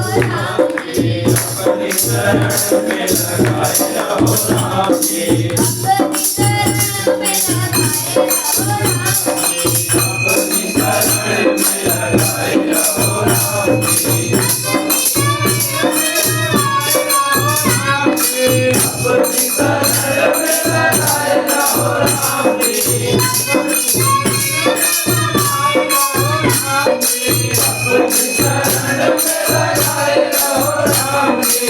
अपनी शरण में लगाए रहो राम जी। अपनी शरण में लगाए रहो राम जी। अपनी शरण में लगाए रहो राम जी। अपनी शरण में लगाए रहो राम जी।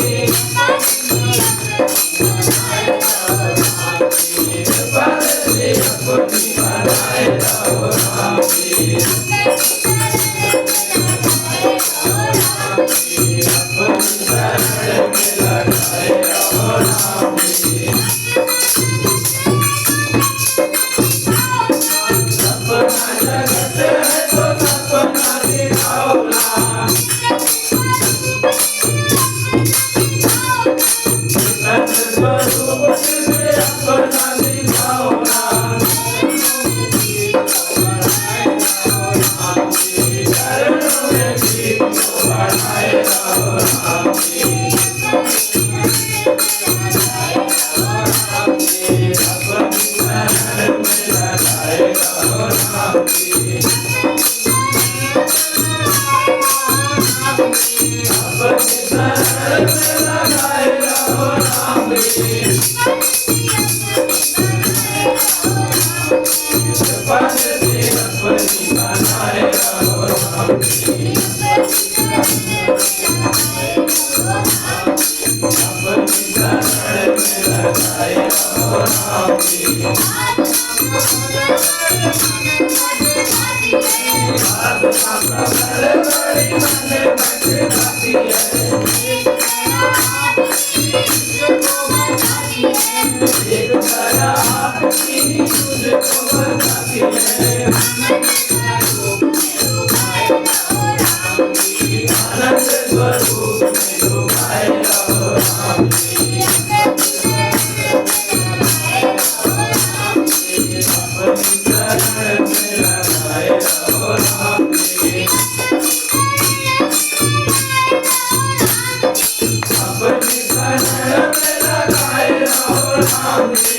कृपा से अपनी बनाए रहो राम जी। अपनी शरण में लगाए रहो राम जी। सपना जगत है तो सपना दिखाओ ना। सत स्वरूप से अपना दिखाओ ना। चरणों में गीत बढ़ाए रहो राम जी। अपनी शरण में लगाए रहो राम जी। अपनी शरण में लगाए रहो राम जी। कृपा से अपनी बनाए रहो राम जी। अपनी शरण में लगाए रहो राम जी। आत्मा प्रबल बड़ी मन बट जाती है। एक दया आपकी तुझको बताती है। आनंद स्वरूप में डूबाए रहो राम जी। अपनी शरण में लगाए रहो राम जी। अपनी शरण में लगाए रहो राम जी।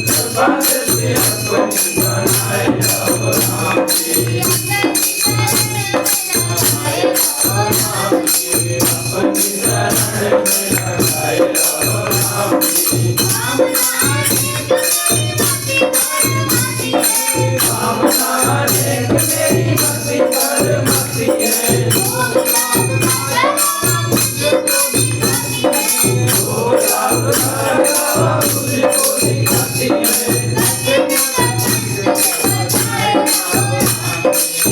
कृपा से अपनी बनाए रहो राम जी। अपनी शरण में लगाए रहो राम जी। भावना अनेक मेरी मति पर मति है। ओ राम राम तुझको दिखाती है।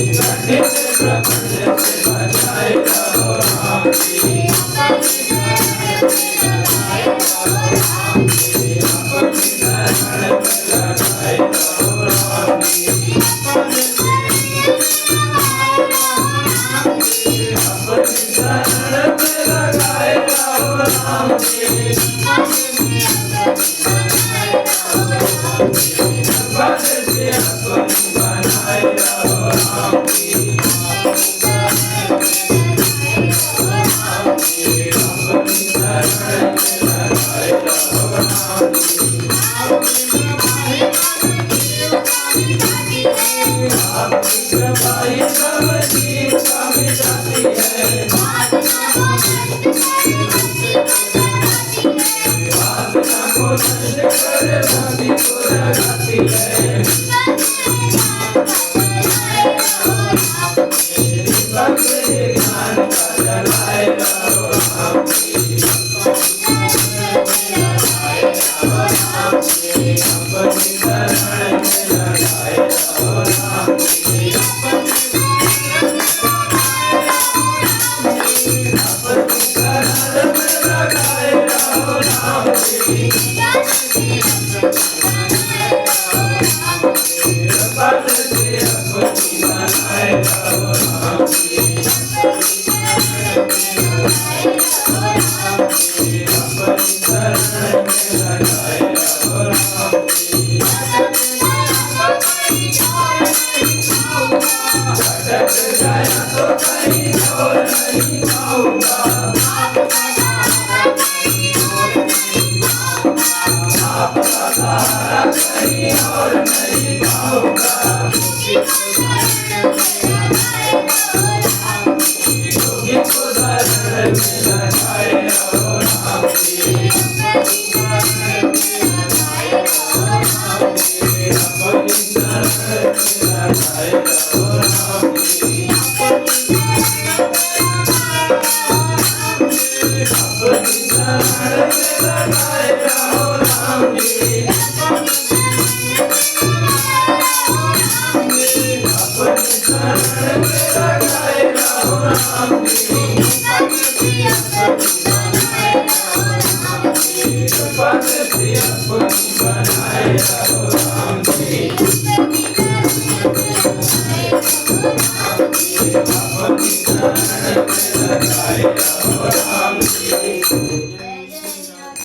घटित प्रपंच से बचाए रहो राम जी। अपनी शरण में लगाए रहो राम जी। अपनी शरण में लगाए रहो राम जी। कृपा से अपनी बनाए रहो राम जी। अपनी शरण में लगाए रहो राम जी। आपकी कृपा ही सब जीव का मिटाती है। वासना को नष्ट कर भक्ति को जगाती है। दीपक से ज्ञान का जलाए रहो राम जी। अपनी शरण में लगाए रहो राम जी। नहीं पाऊंगा, आपका सहारा कहीं और नहीं पाऊंगा, आपका सहारा कहीं और नहीं पाऊंगा, योगी को शरण में लगाए रहो राम जी, योगी को शरण में लगाए रहो राम जी, अपनी शरण में लगाए रहो राम जी, अपनी शरण में लगाए रहो राम जी, अपनी शरण में लगाए रहो राम जी, अपनी शरण में लगाए रहो राम जी, अपनी शरण में लगाए रहो राम जी, अपनी शरण में लगाए रहो राम जी, पद से अपनी बनाए रहो राम जी, अपनी शरण में लगाए रहो राम जी।